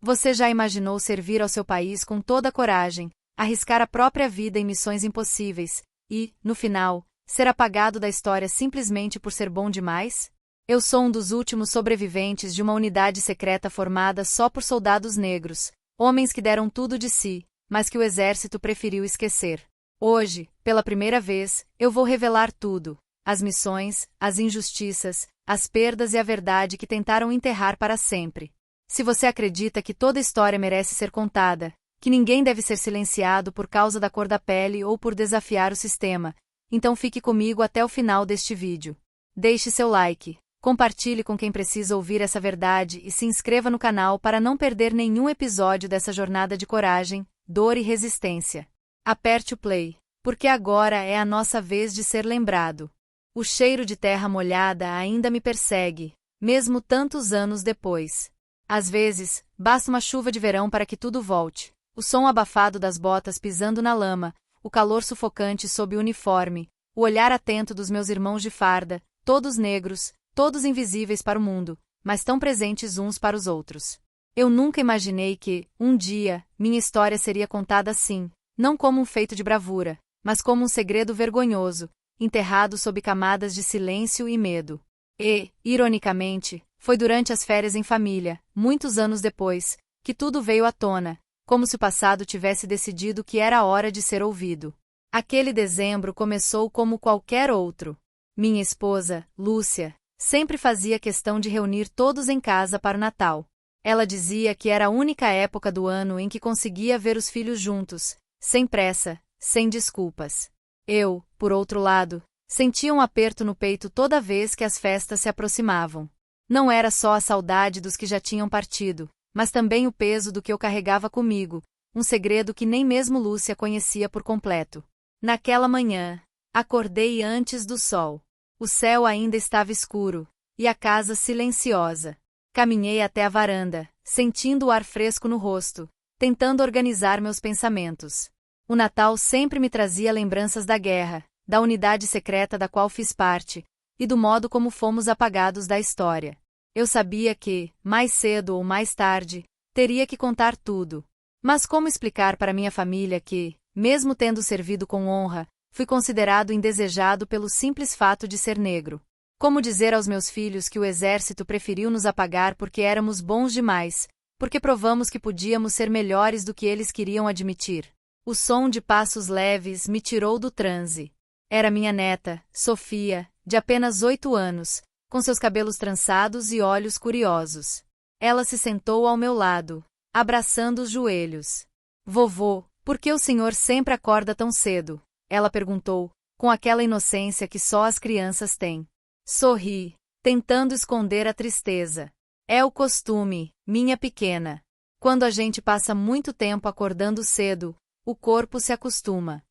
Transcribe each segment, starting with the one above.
Você já imaginou servir ao seu país com toda a coragem, arriscar a própria vida em missões impossíveis e, no final, ser apagado da história simplesmente por ser bom demais? Eu sou um dos últimos sobreviventes de uma unidade secreta formada só por soldados negros, homens que deram tudo de si, mas que o exército preferiu esquecer. Hoje, pela primeira vez, eu vou revelar tudo: as missões, as injustiças, as perdas e a verdade que tentaram enterrar para sempre. Se você acredita que toda história merece ser contada, que ninguém deve ser silenciado por causa da cor da pele ou por desafiar o sistema, então fique comigo até o final deste vídeo. Deixe seu like, compartilhe com quem precisa ouvir essa verdade e se inscreva no canal para não perder nenhum episódio dessa jornada de coragem, dor e resistência. Aperte o play, porque agora é a nossa vez de ser lembrado. O cheiro de terra molhada ainda me persegue, mesmo tantos anos depois. Às vezes, basta uma chuva de verão para que tudo volte. O som abafado das botas pisando na lama, o calor sufocante sob o uniforme, o olhar atento dos meus irmãos de farda, todos negros, todos invisíveis para o mundo, mas tão presentes uns para os outros. Eu nunca imaginei que, um dia, minha história seria contada assim, não como um feito de bravura, mas como um segredo vergonhoso, enterrado sob camadas de silêncio e medo. E, ironicamente, foi durante as férias em família, muitos anos depois, que tudo veio à tona, como se o passado tivesse decidido que era hora de ser ouvido. Aquele dezembro começou como qualquer outro. Minha esposa, Lúcia, sempre fazia questão de reunir todos em casa para o Natal. Ela dizia que era a única época do ano em que conseguia ver os filhos juntos, sem pressa, sem desculpas. Eu, por outro lado, sentia um aperto no peito toda vez que as festas se aproximavam. Não era só a saudade dos que já tinham partido, mas também o peso do que eu carregava comigo, um segredo que nem mesmo Lúcia conhecia por completo. Naquela manhã, acordei antes do sol. O céu ainda estava escuro, e a casa silenciosa. Caminhei até a varanda, sentindo o ar fresco no rosto, tentando organizar meus pensamentos. O Natal sempre me trazia lembranças da guerra, da unidade secreta da qual fiz parte, e do modo como fomos apagados da história. Eu sabia que, mais cedo ou mais tarde, teria que contar tudo. Mas como explicar para minha família que, mesmo tendo servido com honra, fui considerado indesejado pelo simples fato de ser negro? Como dizer aos meus filhos que o exército preferiu nos apagar porque éramos bons demais, porque provamos que podíamos ser melhores do que eles queriam admitir? O som de passos leves me tirou do transe. Era minha neta, Sofia, de apenas 8 anos, com seus cabelos trançados e olhos curiosos. Ela se sentou ao meu lado, abraçando os joelhos. Vovô, por que o senhor sempre acorda tão cedo? Ela perguntou, com aquela inocência que só as crianças têm. Sorri, tentando esconder a tristeza. É o costume, minha pequena. Quando a gente passa muito tempo acordando cedo, o corpo se acostuma.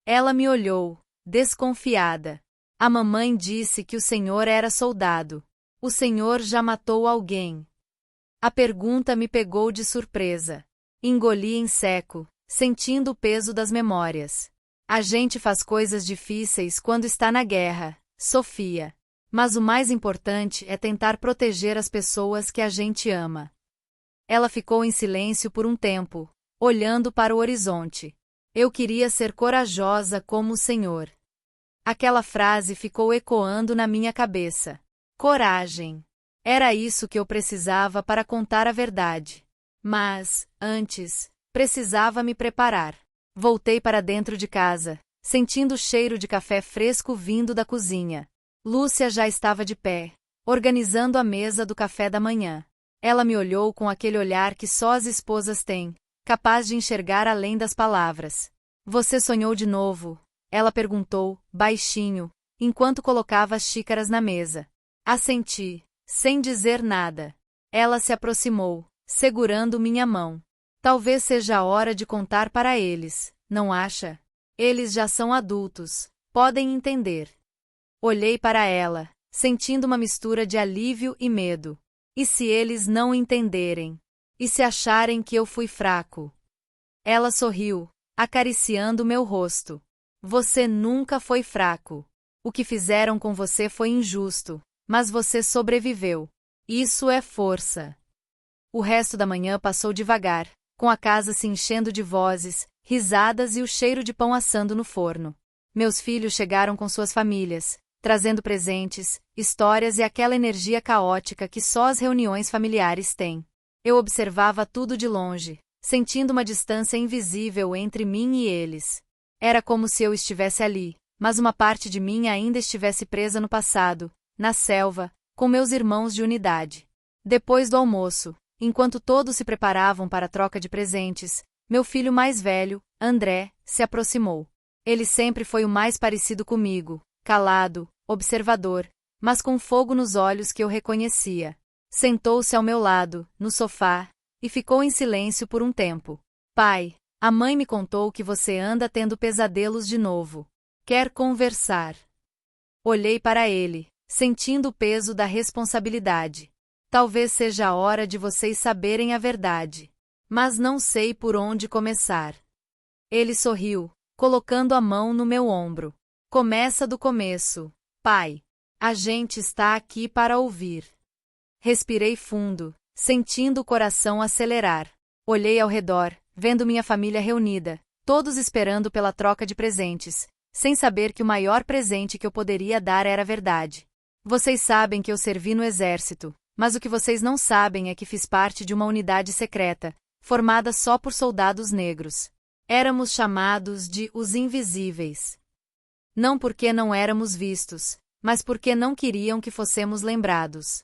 Ela me olhou, desconfiada. A mamãe disse que o senhor era soldado. O senhor já matou alguém? A pergunta me pegou de surpresa. Engoli em seco, sentindo o peso das memórias. A gente faz coisas difíceis quando está na guerra, Sofia. Mas o mais importante é tentar proteger as pessoas que a gente ama. Ela ficou em silêncio por um tempo, olhando para o horizonte. Eu queria ser corajosa como o senhor. Aquela frase ficou ecoando na minha cabeça. Coragem. Era isso que eu precisava para contar a verdade. Mas, antes, precisava me preparar. Voltei para dentro de casa, sentindo o cheiro de café fresco vindo da cozinha. Lúcia já estava de pé, organizando a mesa do café da manhã. Ela me olhou com aquele olhar que só as esposas têm, capaz de enxergar além das palavras. Você sonhou de novo? Ela perguntou, baixinho, enquanto colocava as xícaras na mesa. Assenti, sem dizer nada. Ela se aproximou, segurando minha mão. Talvez seja a hora de contar para eles, não acha? Eles já são adultos, podem entender. Olhei para ela, sentindo uma mistura de alívio e medo. E se eles não entenderem? E se acharem que eu fui fraco? Ela sorriu, acariciando meu rosto. Você nunca foi fraco. O que fizeram com você foi injusto, mas você sobreviveu. Isso é força. O resto da manhã passou devagar, com a casa se enchendo de vozes, risadas e o cheiro de pão assando no forno. Meus filhos chegaram com suas famílias, trazendo presentes, histórias e aquela energia caótica que só as reuniões familiares têm. Eu observava tudo de longe, sentindo uma distância invisível entre mim e eles. Era como se eu estivesse ali, mas uma parte de mim ainda estivesse presa no passado, na selva, com meus irmãos de unidade. Depois do almoço, enquanto todos se preparavam para a troca de presentes, meu filho mais velho, André, se aproximou. Ele sempre foi o mais parecido comigo, calado, observador, mas com fogo nos olhos que eu reconhecia. Sentou-se ao meu lado, no sofá, e ficou em silêncio por um tempo. Pai, a mãe me contou que você anda tendo pesadelos de novo. Quer conversar? Olhei para ele, sentindo o peso da responsabilidade. Talvez seja a hora de vocês saberem a verdade. Mas não sei por onde começar. Ele sorriu, colocando a mão no meu ombro. Começa do começo, pai. A gente está aqui para ouvir. Respirei fundo, sentindo o coração acelerar. Olhei ao redor, vendo minha família reunida, todos esperando pela troca de presentes, sem saber que o maior presente que eu poderia dar era a verdade. Vocês sabem que eu servi no exército, mas o que vocês não sabem é que fiz parte de uma unidade secreta, formada só por soldados negros. Éramos chamados de os Invisíveis. Não porque não éramos vistos, mas porque não queriam que fossemos lembrados.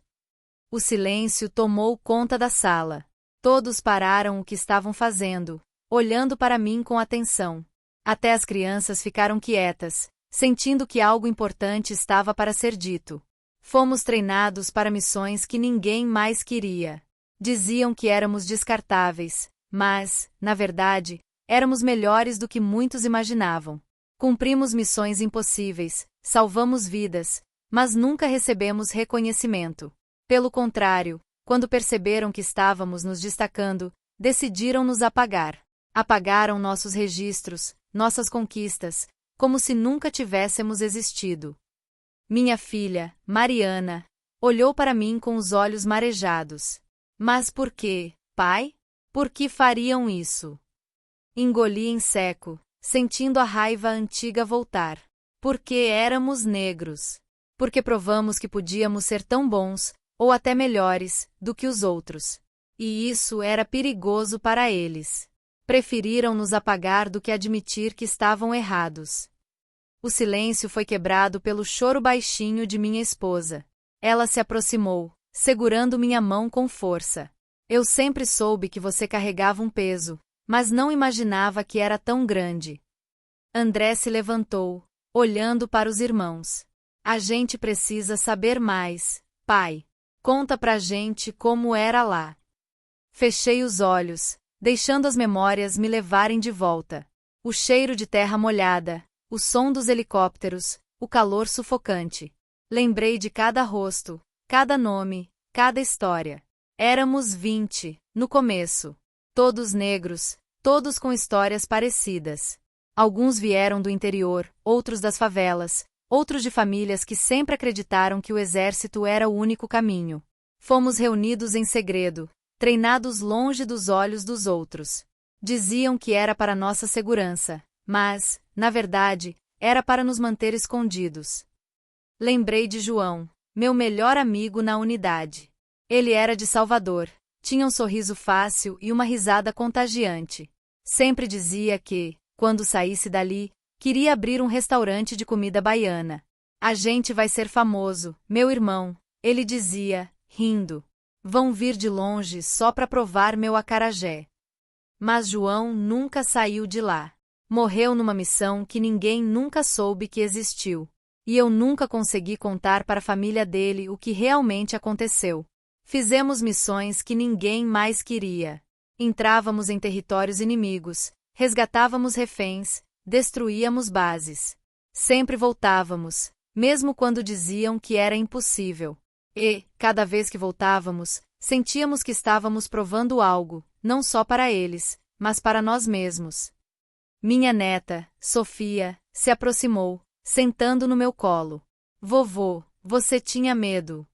O silêncio tomou conta da sala. Todos pararam o que estavam fazendo, olhando para mim com atenção. Até as crianças ficaram quietas, sentindo que algo importante estava para ser dito. Fomos treinados para missões que ninguém mais queria. Diziam que éramos descartáveis, mas, na verdade, éramos melhores do que muitos imaginavam. Cumprimos missões impossíveis, salvamos vidas, mas nunca recebemos reconhecimento. Pelo contrário, quando perceberam que estávamos nos destacando, decidiram nos apagar. Apagaram nossos registros, nossas conquistas, como se nunca tivéssemos existido. Minha filha, Mariana, olhou para mim com os olhos marejados. Mas por quê, pai? Por que fariam isso? Engoli em seco, sentindo a raiva antiga voltar. Porque éramos negros. Porque provamos que podíamos ser tão bons, ou até melhores, do que os outros. E isso era perigoso para eles. Preferiram nos apagar do que admitir que estavam errados. O silêncio foi quebrado pelo choro baixinho de minha esposa. Ela se aproximou, segurando minha mão com força. Eu sempre soube que você carregava um peso, mas não imaginava que era tão grande. André se levantou, olhando para os irmãos. A gente precisa saber mais, pai. Conta pra gente como era lá. Fechei os olhos, deixando as memórias me levarem de volta. O cheiro de terra molhada, o som dos helicópteros, o calor sufocante. Lembrei de cada rosto, cada nome, cada história. Éramos 20, no começo. Todos negros, todos com histórias parecidas. Alguns vieram do interior, outros das favelas, outros de famílias que sempre acreditaram que o exército era o único caminho. Fomos reunidos em segredo, treinados longe dos olhos dos outros. Diziam que era para nossa segurança, mas, na verdade, era para nos manter escondidos. Lembrei de João, meu melhor amigo na unidade. Ele era de Salvador, tinha um sorriso fácil e uma risada contagiante. Sempre dizia que, quando saísse dali, queria abrir um restaurante de comida baiana. A gente vai ser famoso, meu irmão, ele dizia, rindo. Vão vir de longe só para provar meu acarajé. Mas João nunca saiu de lá. Morreu numa missão que ninguém nunca soube que existiu. E eu nunca consegui contar para a família dele o que realmente aconteceu. Fizemos missões que ninguém mais queria. Entrávamos em territórios inimigos, resgatávamos reféns, destruíamos bases. Sempre voltávamos, mesmo quando diziam que era impossível. E, cada vez que voltávamos, sentíamos que estávamos provando algo, não só para eles, mas para nós mesmos. Minha neta, Sofia, se aproximou, sentando no meu colo. Vovô, você tinha medo.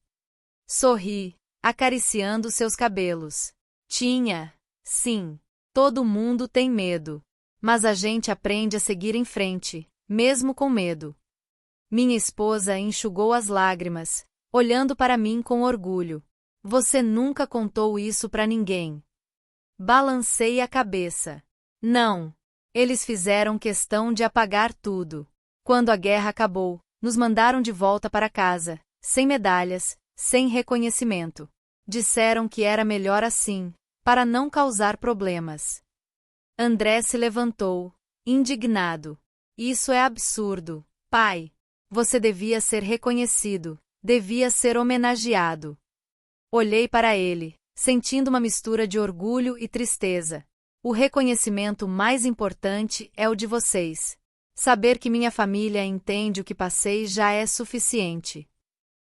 Sorri, acariciando seus cabelos. Tinha. Sim. Todo mundo tem medo. Mas a gente aprende a seguir em frente, mesmo com medo. Minha esposa enxugou as lágrimas, olhando para mim com orgulho. Você nunca contou isso para ninguém. Balancei a cabeça. Não. Eles fizeram questão de apagar tudo. Quando a guerra acabou, nos mandaram de volta para casa, sem medalhas, sem reconhecimento. Disseram que era melhor assim, para não causar problemas. André se levantou, indignado. Isso é absurdo, pai. Você devia ser reconhecido, devia ser homenageado. Olhei para ele, sentindo uma mistura de orgulho e tristeza. O reconhecimento mais importante é o de vocês. Saber que minha família entende o que passei já é suficiente.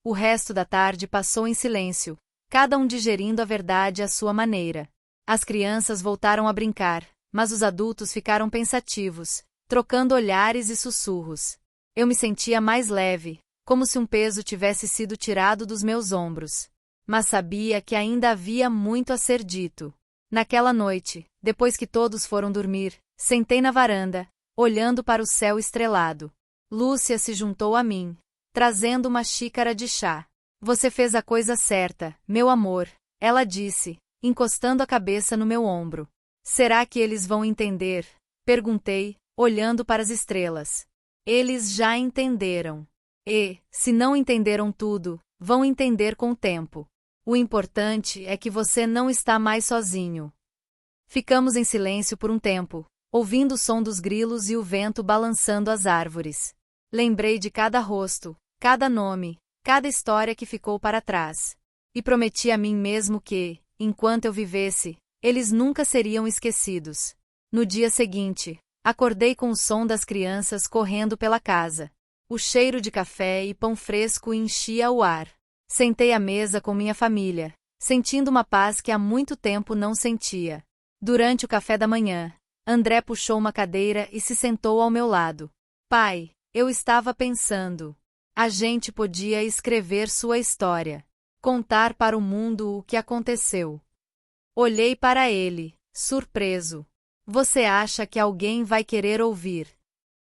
O resto da tarde passou em silêncio, cada um digerindo a verdade à sua maneira. As crianças voltaram a brincar, mas os adultos ficaram pensativos, trocando olhares e sussurros. Eu me sentia mais leve, como se um peso tivesse sido tirado dos meus ombros. Mas sabia que ainda havia muito a ser dito. Naquela noite, depois que todos foram dormir, sentei na varanda, olhando para o céu estrelado. Lúcia se juntou a mim, trazendo uma xícara de chá. Você fez a coisa certa, meu amor, ela disse, encostando a cabeça no meu ombro. Será que eles vão entender? Perguntei, olhando para as estrelas. Eles já entenderam. E, se não entenderam tudo, vão entender com o tempo. O importante é que você não está mais sozinho. Ficamos em silêncio por um tempo, ouvindo o som dos grilos e o vento balançando as árvores. Lembrei de cada rosto, cada nome, cada história que ficou para trás. E prometi a mim mesmo que, enquanto eu vivesse, eles nunca seriam esquecidos. No dia seguinte, acordei com o som das crianças correndo pela casa. O cheiro de café e pão fresco enchia o ar. Sentei à mesa com minha família, sentindo uma paz que há muito tempo não sentia. Durante o café da manhã, André puxou uma cadeira e se sentou ao meu lado. Pai, eu estava pensando. A gente podia escrever sua história. Contar para o mundo o que aconteceu. Olhei para ele, surpreso. Você acha que alguém vai querer ouvir?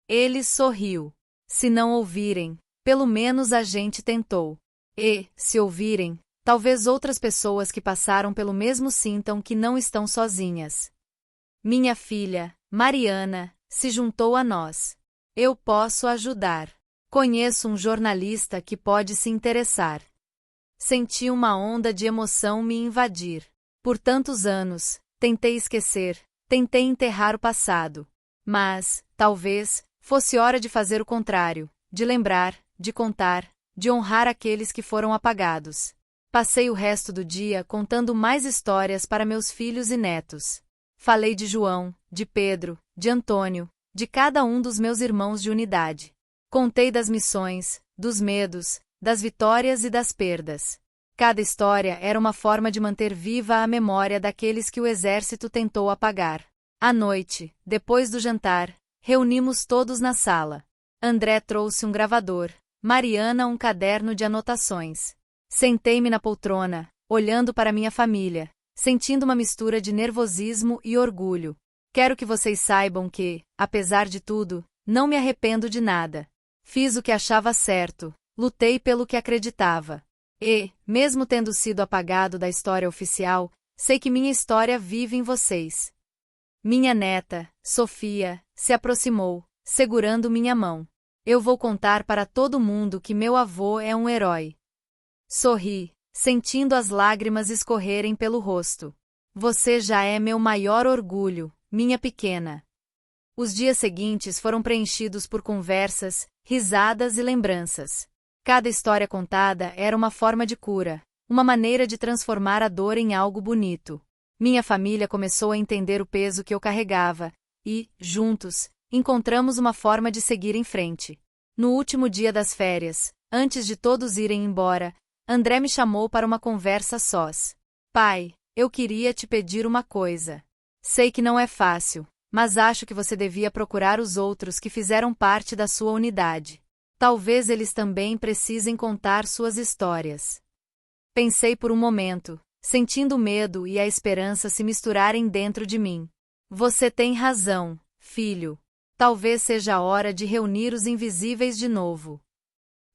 Ele sorriu. Se não ouvirem, pelo menos a gente tentou. E, se ouvirem, talvez outras pessoas que passaram pelo mesmo sintam que não estão sozinhas. Minha filha, Mariana, se juntou a nós. Eu posso ajudar. Conheço um jornalista que pode se interessar. Senti uma onda de emoção me invadir. Por tantos anos, tentei esquecer, tentei enterrar o passado. Mas, talvez, fosse hora de fazer o contrário, de lembrar, de contar, de honrar aqueles que foram apagados. Passei o resto do dia contando mais histórias para meus filhos e netos. Falei de João, de Pedro, de Antônio, de cada um dos meus irmãos de unidade. Contei das missões, dos medos, das vitórias e das perdas. Cada história era uma forma de manter viva a memória daqueles que o exército tentou apagar. À noite, depois do jantar, reunimos todos na sala. André trouxe um gravador, Mariana um caderno de anotações. Sentei-me na poltrona, olhando para minha família, sentindo uma mistura de nervosismo e orgulho. Quero que vocês saibam que, apesar de tudo, não me arrependo de nada. Fiz o que achava certo, lutei pelo que acreditava. E, mesmo tendo sido apagado da história oficial, sei que minha história vive em vocês. Minha neta, Sofia, se aproximou, segurando minha mão. Eu vou contar para todo mundo que meu avô é um herói. Sorri, sentindo as lágrimas escorrerem pelo rosto. Você já é meu maior orgulho, minha pequena. Os dias seguintes foram preenchidos por conversas, risadas e lembranças. Cada história contada era uma forma de cura, uma maneira de transformar a dor em algo bonito. Minha família começou a entender o peso que eu carregava, e, juntos, encontramos uma forma de seguir em frente. No último dia das férias, antes de todos irem embora, André me chamou para uma conversa sós. Pai, eu queria te pedir uma coisa. Sei que não é fácil, mas acho que você devia procurar os outros que fizeram parte da sua unidade. Talvez eles também precisem contar suas histórias. Pensei por um momento, sentindo o medo e a esperança se misturarem dentro de mim. Você tem razão, filho. Talvez seja a hora de reunir os invisíveis de novo.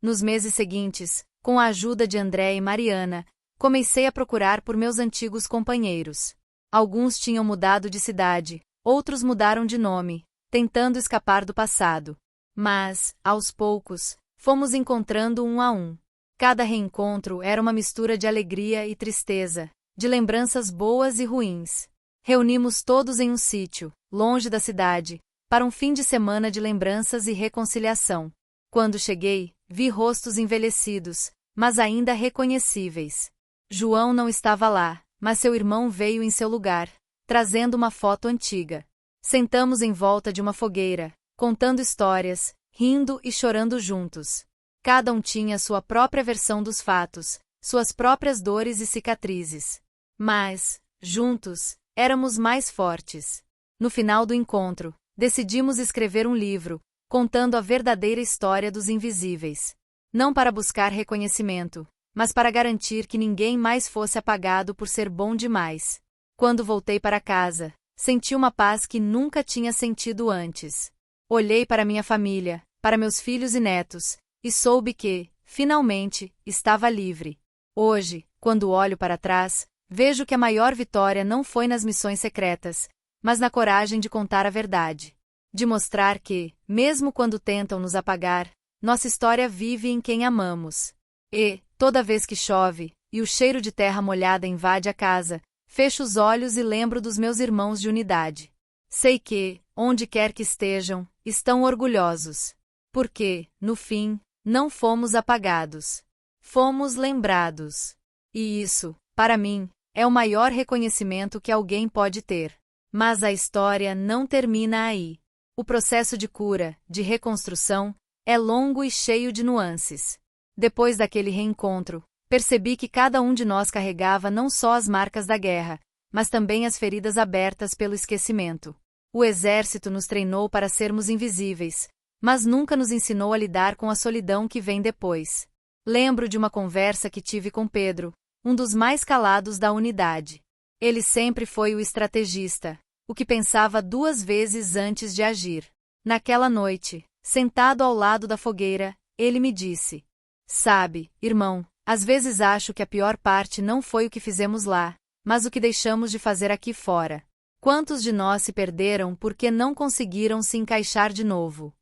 Nos meses seguintes, com a ajuda de André e Mariana, comecei a procurar por meus antigos companheiros. Alguns tinham mudado de cidade, outros mudaram de nome, tentando escapar do passado. Mas, aos poucos, fomos encontrando um a um. Cada reencontro era uma mistura de alegria e tristeza, de lembranças boas e ruins. Reunimos todos em um sítio, longe da cidade, para um fim de semana de lembranças e reconciliação. Quando cheguei, vi rostos envelhecidos, mas ainda reconhecíveis. João não estava lá, mas seu irmão veio em seu lugar, trazendo uma foto antiga. Sentamos em volta de uma fogueira, contando histórias, rindo e chorando juntos. Cada um tinha sua própria versão dos fatos, suas próprias dores e cicatrizes. Mas, juntos, éramos mais fortes. No final do encontro, decidimos escrever um livro, contando a verdadeira história dos invisíveis. Não para buscar reconhecimento, mas para garantir que ninguém mais fosse apagado por ser bom demais. Quando voltei para casa, senti uma paz que nunca tinha sentido antes. Olhei para minha família, para meus filhos e netos, e soube que, finalmente, estava livre. Hoje, quando olho para trás, vejo que a maior vitória não foi nas missões secretas, mas na coragem de contar a verdade. De mostrar que, mesmo quando tentam nos apagar, nossa história vive em quem amamos. E, toda vez que chove, e o cheiro de terra molhada invade a casa, fecho os olhos e lembro dos meus irmãos de unidade. Sei que, onde quer que estejam, estão orgulhosos. Porque, no fim, não fomos apagados. Fomos lembrados. E isso, para mim, é o maior reconhecimento que alguém pode ter. Mas a história não termina aí. O processo de cura, de reconstrução, é longo e cheio de nuances. Depois daquele reencontro, percebi que cada um de nós carregava não só as marcas da guerra, mas também as feridas abertas pelo esquecimento. O exército nos treinou para sermos invisíveis, mas nunca nos ensinou a lidar com a solidão que vem depois. Lembro de uma conversa que tive com Pedro, um dos mais calados da unidade. Ele sempre foi o estrategista, o que pensava duas vezes antes de agir. Naquela noite, sentado ao lado da fogueira, ele me disse: "Sabe, irmão, às vezes acho que a pior parte não foi o que fizemos lá, mas o que deixamos de fazer aqui fora. Quantos de nós se perderam porque não conseguiram se encaixar de novo?"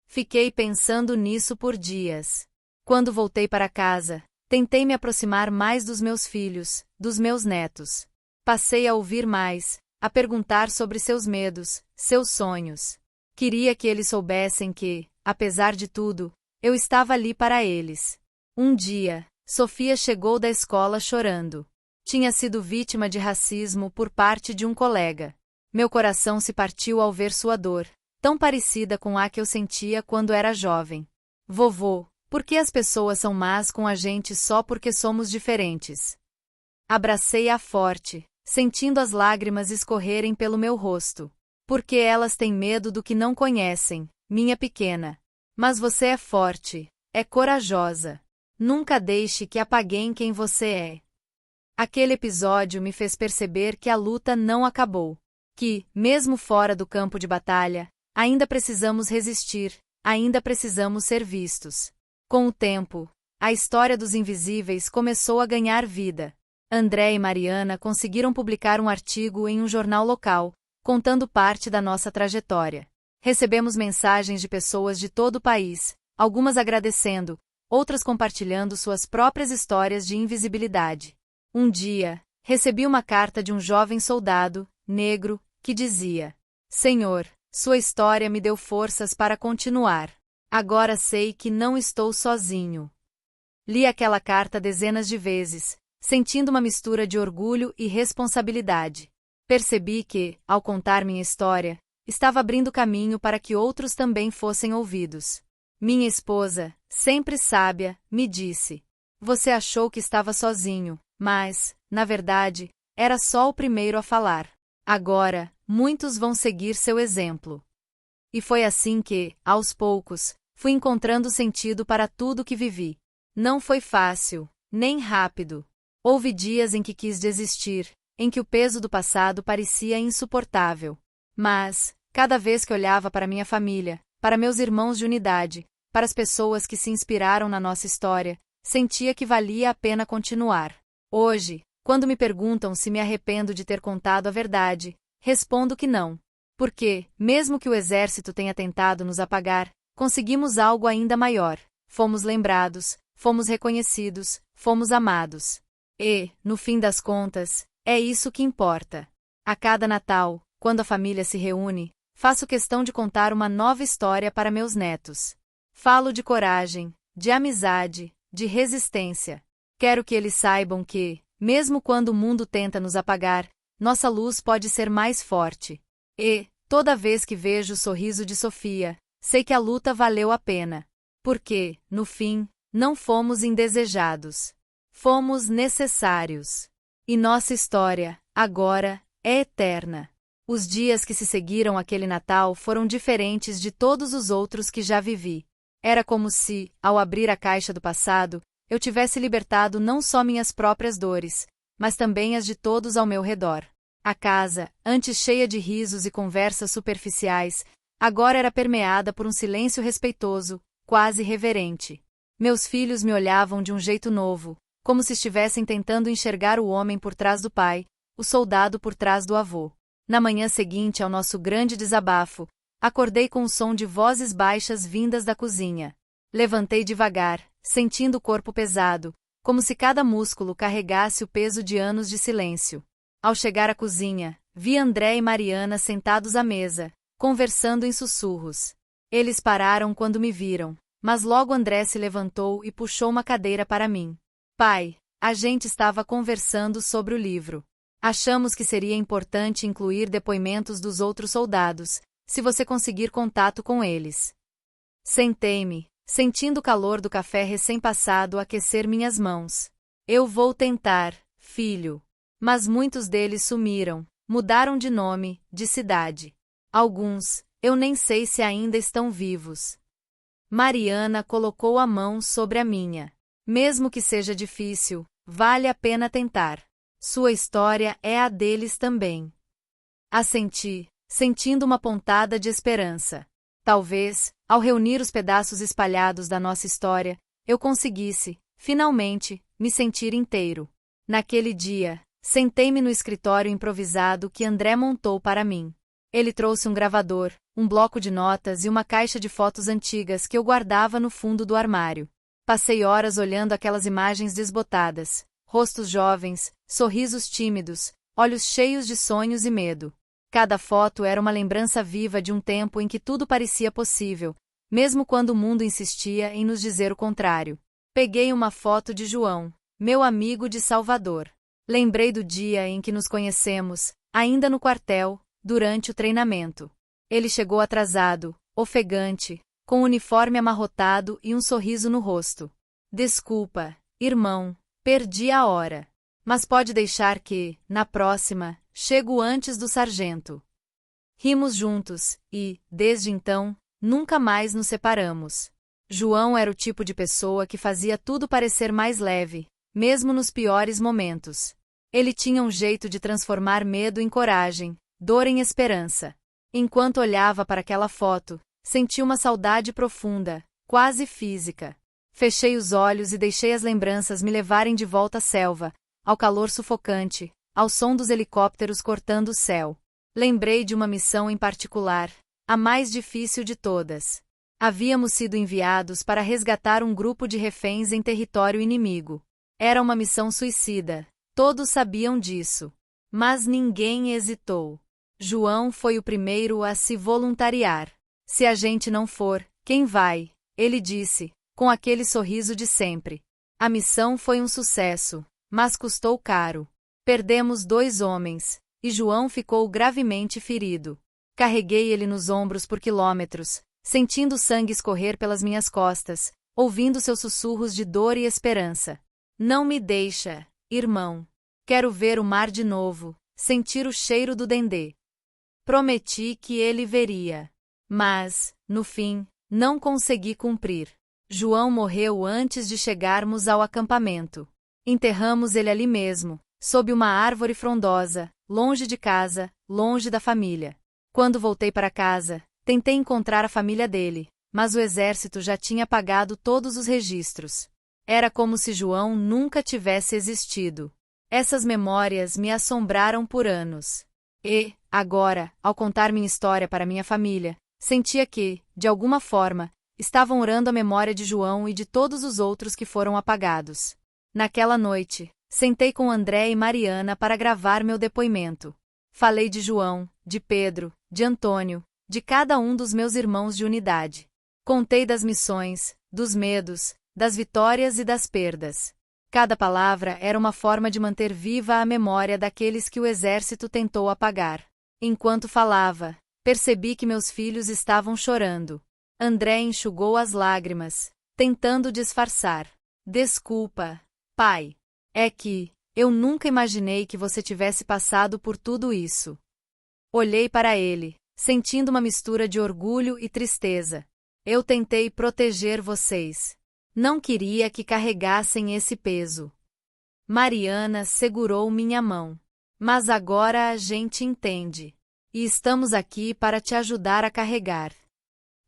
Fiquei pensando nisso por dias. Quando voltei para casa, tentei me aproximar mais dos meus filhos, dos meus netos. Passei a ouvir mais, a perguntar sobre seus medos, seus sonhos. Queria que eles soubessem que, apesar de tudo, eu estava ali para eles. Um dia, Sofia chegou da escola chorando. Tinha sido vítima de racismo por parte de um colega. Meu coração se partiu ao ver sua dor, tão parecida com a que eu sentia quando era jovem. "Vovô, por que as pessoas são más com a gente só porque somos diferentes?" Abracei-a forte, sentindo as lágrimas escorrerem pelo meu rosto. "Porque elas têm medo do que não conhecem, minha pequena. Mas você é forte, é corajosa. Nunca deixe que apaguem quem você é." Aquele episódio me fez perceber que a luta não acabou. Que, mesmo fora do campo de batalha, ainda precisamos resistir, ainda precisamos ser vistos. Com o tempo, a história dos invisíveis começou a ganhar vida. André e Mariana conseguiram publicar um artigo em um jornal local, contando parte da nossa trajetória. Recebemos mensagens de pessoas de todo o país, algumas agradecendo, outras compartilhando suas próprias histórias de invisibilidade. Um dia, recebi uma carta de um jovem soldado, negro, que dizia: "Senhor, sua história me deu forças para continuar. Agora sei que não estou sozinho." Li aquela carta dezenas de vezes, sentindo uma mistura de orgulho e responsabilidade. Percebi que, ao contar minha história, estava abrindo caminho para que outros também fossem ouvidos. Minha esposa, sempre sábia, me disse: "Você achou que estava sozinho, mas, na verdade, era só o primeiro a falar. Agora, muitos vão seguir seu exemplo." E foi assim que, aos poucos, fui encontrando sentido para tudo que vivi. Não foi fácil, nem rápido. Houve dias em que quis desistir, em que o peso do passado parecia insuportável. Mas, cada vez que olhava para minha família, para meus irmãos de unidade, para as pessoas que se inspiraram na nossa história, sentia que valia a pena continuar. Hoje, quando me perguntam se me arrependo de ter contado a verdade, respondo que não. Porque, mesmo que o exército tenha tentado nos apagar, conseguimos algo ainda maior. Fomos lembrados, fomos reconhecidos, fomos amados. E, no fim das contas, é isso que importa. A cada Natal, quando a família se reúne, faço questão de contar uma nova história para meus netos. Falo de coragem, de amizade, de resistência. Quero que eles saibam que, mesmo quando o mundo tenta nos apagar, nossa luz pode ser mais forte. E, toda vez que vejo o sorriso de Sofia, sei que a luta valeu a pena. Porque, no fim, não fomos indesejados. Fomos necessários. E nossa história, agora, é eterna. Os dias que se seguiram aquele Natal foram diferentes de todos os outros que já vivi. Era como se, ao abrir a caixa do passado, eu tivesse libertado não só minhas próprias dores, mas também as de todos ao meu redor. A casa, antes cheia de risos e conversas superficiais, agora era permeada por um silêncio respeitoso, quase reverente. Meus filhos me olhavam de um jeito novo, como se estivessem tentando enxergar o homem por trás do pai, o soldado por trás do avô. Na manhã seguinte ao nosso grande desabafo, acordei com o som de vozes baixas vindas da cozinha. Levantei devagar, sentindo o corpo pesado, como se cada músculo carregasse o peso de anos de silêncio. Ao chegar à cozinha, vi André e Mariana sentados à mesa, conversando em sussurros. Eles pararam quando me viram, mas logo André se levantou e puxou uma cadeira para mim. Pai, a gente estava conversando sobre o livro. Achamos que seria importante incluir depoimentos dos outros soldados, se você conseguir contato com eles. Sentei-me, sentindo o calor do café recém-passado aquecer minhas mãos. Eu vou tentar, filho. Mas muitos deles sumiram, mudaram de nome, de cidade. Alguns, eu nem sei se ainda estão vivos. Mariana colocou a mão sobre a minha. Mesmo que seja difícil, vale a pena tentar. Sua história é a deles também. Assenti, sentindo uma pontada de esperança. Talvez, ao reunir os pedaços espalhados da nossa história, eu conseguisse, finalmente, me sentir inteiro. Naquele dia, sentei-me no escritório improvisado que André montou para mim. Ele trouxe um gravador, um bloco de notas e uma caixa de fotos antigas que eu guardava no fundo do armário. Passei horas olhando aquelas imagens desbotadas, rostos jovens, sorrisos tímidos, olhos cheios de sonhos e medo. Cada foto era uma lembrança viva de um tempo em que tudo parecia possível, mesmo quando o mundo insistia em nos dizer o contrário. Peguei uma foto de João, meu amigo de Salvador. Lembrei do dia em que nos conhecemos, ainda no quartel, durante o treinamento. Ele chegou atrasado, ofegante, com o uniforme amarrotado e um sorriso no rosto. Desculpa, irmão, perdi a hora. Mas pode deixar que, na próxima, chego antes do sargento. Rimos juntos, e, desde então, nunca mais nos separamos. João era o tipo de pessoa que fazia tudo parecer mais leve, mesmo nos piores momentos. Ele tinha um jeito de transformar medo em coragem, dor em esperança. Enquanto olhava para aquela foto, senti uma saudade profunda, quase física. Fechei os olhos e deixei as lembranças me levarem de volta à selva, ao calor sufocante, ao som dos helicópteros cortando o céu. Lembrei de uma missão em particular, a mais difícil de todas. Havíamos sido enviados para resgatar um grupo de reféns em território inimigo. Era uma missão suicida, todos sabiam disso. Mas ninguém hesitou. João foi o primeiro a se voluntariar. Se a gente não for, quem vai? Ele disse, com aquele sorriso de sempre. A missão foi um sucesso, mas custou caro. Perdemos 2 homens, e João ficou gravemente ferido. Carreguei ele nos ombros por quilômetros, sentindo o sangue escorrer pelas minhas costas, ouvindo seus sussurros de dor e esperança. Não me deixa, irmão. Quero ver o mar de novo, sentir o cheiro do dendê. Prometi que ele veria. Mas, no fim, não consegui cumprir. João morreu antes de chegarmos ao acampamento. Enterramos ele ali mesmo, sob uma árvore frondosa, longe de casa, longe da família. Quando voltei para casa, tentei encontrar a família dele, mas o exército já tinha apagado todos os registros. Era como se João nunca tivesse existido. Essas memórias me assombraram por anos. E, agora, ao contar minha história para minha família, sentia que, de alguma forma, estavam orando a memória de João e de todos os outros que foram apagados. Naquela noite, sentei com André e Mariana para gravar meu depoimento. Falei de João, de Pedro, de Antônio, de cada um dos meus irmãos de unidade. Contei das missões, dos medos, das vitórias e das perdas. Cada palavra era uma forma de manter viva a memória daqueles que o exército tentou apagar. Enquanto falava, percebi que meus filhos estavam chorando. André enxugou as lágrimas, tentando disfarçar. Desculpa, pai. É que eu nunca imaginei que você tivesse passado por tudo isso. Olhei para ele, sentindo uma mistura de orgulho e tristeza. Eu tentei proteger vocês. Não queria que carregassem esse peso. Mariana segurou minha mão. Mas agora a gente entende. E estamos aqui para te ajudar a carregar.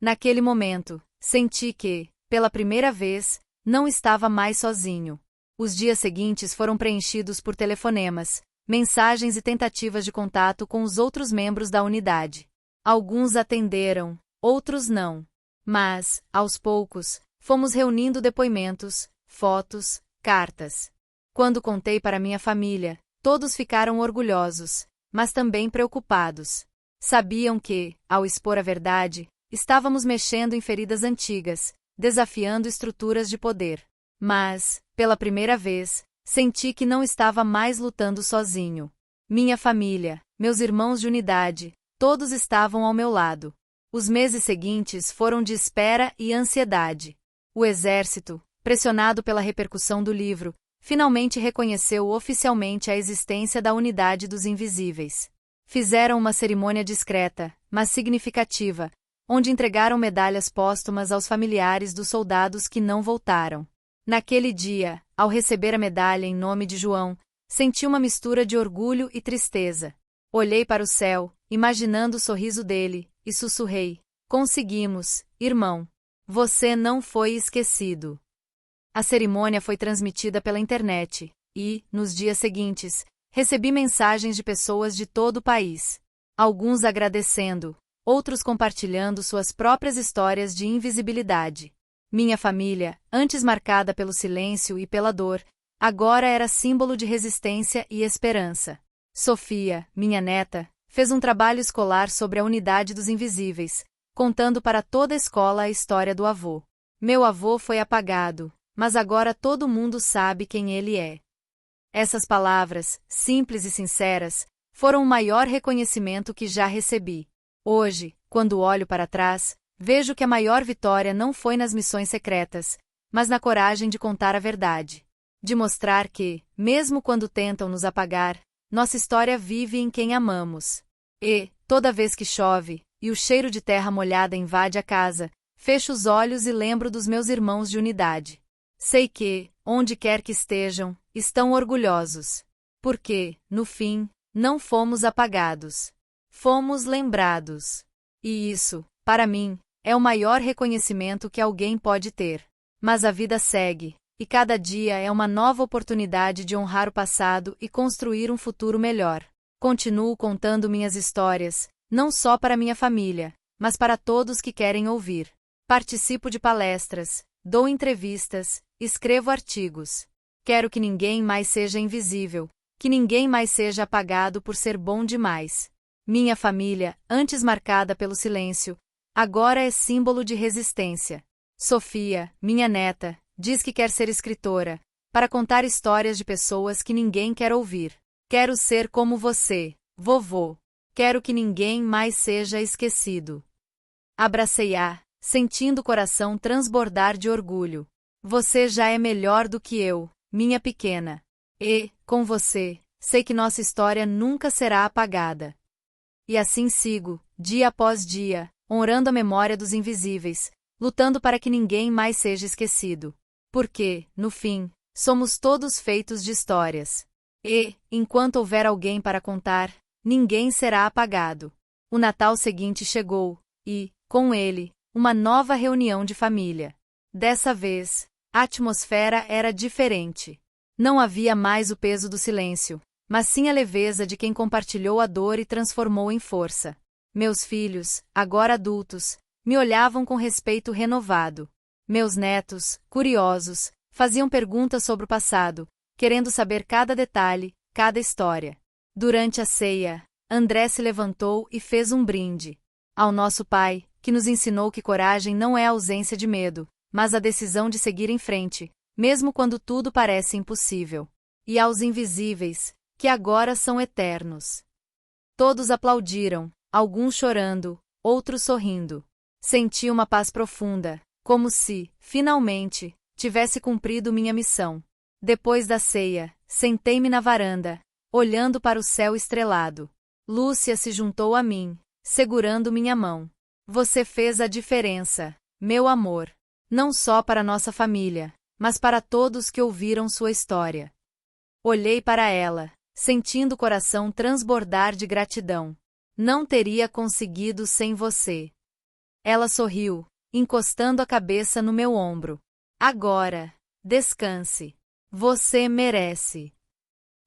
Naquele momento, senti que, pela primeira vez, não estava mais sozinho. Os dias seguintes foram preenchidos por telefonemas, mensagens e tentativas de contato com os outros membros da unidade. Alguns atenderam, outros não. Mas, aos poucos, fomos reunindo depoimentos, fotos, cartas. Quando contei para minha família, todos ficaram orgulhosos, mas também preocupados. Sabiam que, ao expor a verdade, estávamos mexendo em feridas antigas, desafiando estruturas de poder. Mas, pela primeira vez, senti que não estava mais lutando sozinho. Minha família, meus irmãos de unidade, todos estavam ao meu lado. Os meses seguintes foram de espera e ansiedade. O exército, pressionado pela repercussão do livro, finalmente reconheceu oficialmente a existência da Unidade dos Invisíveis. Fizeram uma cerimônia discreta, mas significativa, onde entregaram medalhas póstumas aos familiares dos soldados que não voltaram. Naquele dia, ao receber a medalha em nome de João, senti uma mistura de orgulho e tristeza. Olhei para o céu, imaginando o sorriso dele, e sussurrei: "Conseguimos, irmão. Você não foi esquecido." A cerimônia foi transmitida pela internet, e, nos dias seguintes, recebi mensagens de pessoas de todo o país. Alguns agradecendo, outros compartilhando suas próprias histórias de invisibilidade. Minha família, antes marcada pelo silêncio e pela dor, agora era símbolo de resistência e esperança. Sofia, minha neta, fez um trabalho escolar sobre a Unidade dos Invisíveis, contando para toda a escola a história do avô. Meu avô foi apagado, mas agora todo mundo sabe quem ele é. Essas palavras, simples e sinceras, foram o maior reconhecimento que já recebi. Hoje, quando olho para trás, vejo que a maior vitória não foi nas missões secretas, mas na coragem de contar a verdade. De mostrar que, mesmo quando tentam nos apagar, nossa história vive em quem amamos. E, toda vez que chove, e o cheiro de terra molhada invade a casa, fecho os olhos e lembro dos meus irmãos de unidade. Sei que, onde quer que estejam, estão orgulhosos. Porque, no fim, não fomos apagados. Fomos lembrados. E isso, para mim, é o maior reconhecimento que alguém pode ter. Mas a vida segue, e cada dia é uma nova oportunidade de honrar o passado e construir um futuro melhor. Continuo contando minhas histórias, não só para minha família, mas para todos que querem ouvir. Participo de palestras, dou entrevistas, escrevo artigos. Quero que ninguém mais seja invisível, que ninguém mais seja apagado por ser bom demais. Minha família, antes marcada pelo silêncio, agora é símbolo de resistência. Sofia, minha neta, diz que quer ser escritora, para contar histórias de pessoas que ninguém quer ouvir. Quero ser como você, vovô. Quero que ninguém mais seja esquecido. Abracei-a, sentindo o coração transbordar de orgulho. Você já é melhor do que eu, minha pequena. E, com você, sei que nossa história nunca será apagada. E assim sigo, dia após dia, honrando a memória dos invisíveis, lutando para que ninguém mais seja esquecido. Porque, no fim, somos todos feitos de histórias. E, enquanto houver alguém para contar, ninguém será apagado. O Natal seguinte chegou, e, com ele, uma nova reunião de família. Dessa vez, a atmosfera era diferente. Não havia mais o peso do silêncio, mas sim a leveza de quem compartilhou a dor e transformou em força. Meus filhos, agora adultos, me olhavam com respeito renovado. Meus netos, curiosos, faziam perguntas sobre o passado, querendo saber cada detalhe, cada história. Durante a ceia, André se levantou e fez um brinde. Ao nosso pai, que nos ensinou que coragem não é ausência de medo, mas a decisão de seguir em frente, mesmo quando tudo parece impossível. E aos invisíveis, que agora são eternos. Todos aplaudiram, alguns chorando, outros sorrindo. Senti uma paz profunda, como se, finalmente, tivesse cumprido minha missão. Depois da ceia, sentei-me na varanda, olhando para o céu estrelado. Lúcia se juntou a mim, segurando minha mão. Você fez a diferença, meu amor. Não só para nossa família, mas para todos que ouviram sua história. Olhei para ela, sentindo o coração transbordar de gratidão. Não teria conseguido sem você. Ela sorriu, encostando a cabeça no meu ombro. Agora, descanse. Você merece.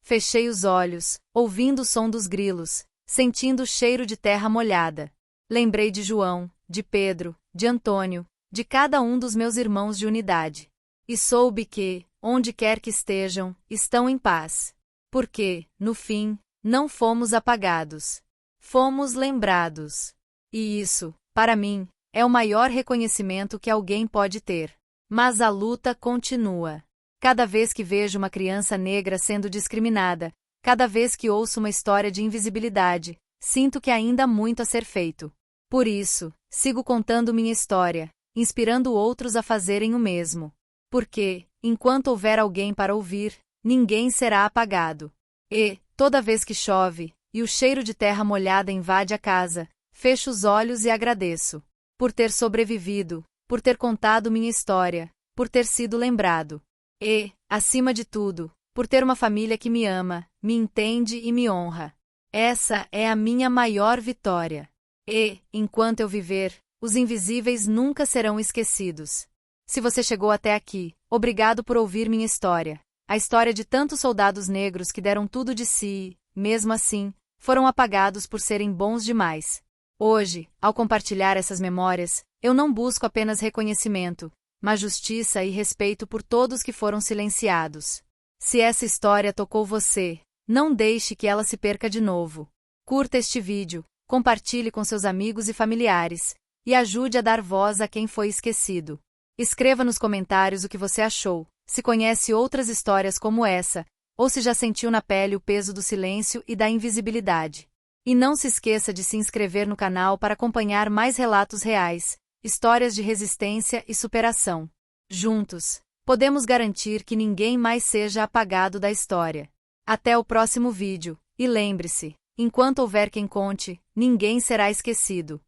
Fechei os olhos, ouvindo o som dos grilos, sentindo o cheiro de terra molhada. Lembrei de João, de Pedro, de Antônio, de cada um dos meus irmãos de unidade. E soube que, onde quer que estejam, estão em paz. Porque, no fim, não fomos apagados. Fomos lembrados. E isso, para mim, é o maior reconhecimento que alguém pode ter. Mas a luta continua. Cada vez que vejo uma criança negra sendo discriminada, cada vez que ouço uma história de invisibilidade, sinto que ainda há muito a ser feito. Por isso, sigo contando minha história, inspirando outros a fazerem o mesmo. Porque, enquanto houver alguém para ouvir, ninguém será apagado. E, toda vez que chove, e o cheiro de terra molhada invade a casa, fecho os olhos e agradeço. Por ter sobrevivido, por ter contado minha história, por ter sido lembrado. E, acima de tudo, por ter uma família que me ama, me entende e me honra. Essa é a minha maior vitória. E, enquanto eu viver, os invisíveis nunca serão esquecidos. Se você chegou até aqui, obrigado por ouvir minha história. A história de tantos soldados negros que deram tudo de si e, mesmo assim, foram apagados por serem bons demais. Hoje, ao compartilhar essas memórias, eu não busco apenas reconhecimento, mas justiça e respeito por todos que foram silenciados. Se essa história tocou você, não deixe que ela se perca de novo. Curta este vídeo, compartilhe com seus amigos e familiares, e ajude a dar voz a quem foi esquecido. Escreva nos comentários o que você achou, se conhece outras histórias como essa, ou se já sentiu na pele o peso do silêncio e da invisibilidade. E não se esqueça de se inscrever no canal para acompanhar mais relatos reais, histórias de resistência e superação. Juntos, podemos garantir que ninguém mais seja apagado da história. Até o próximo vídeo, e lembre-se, enquanto houver quem conte, ninguém será esquecido.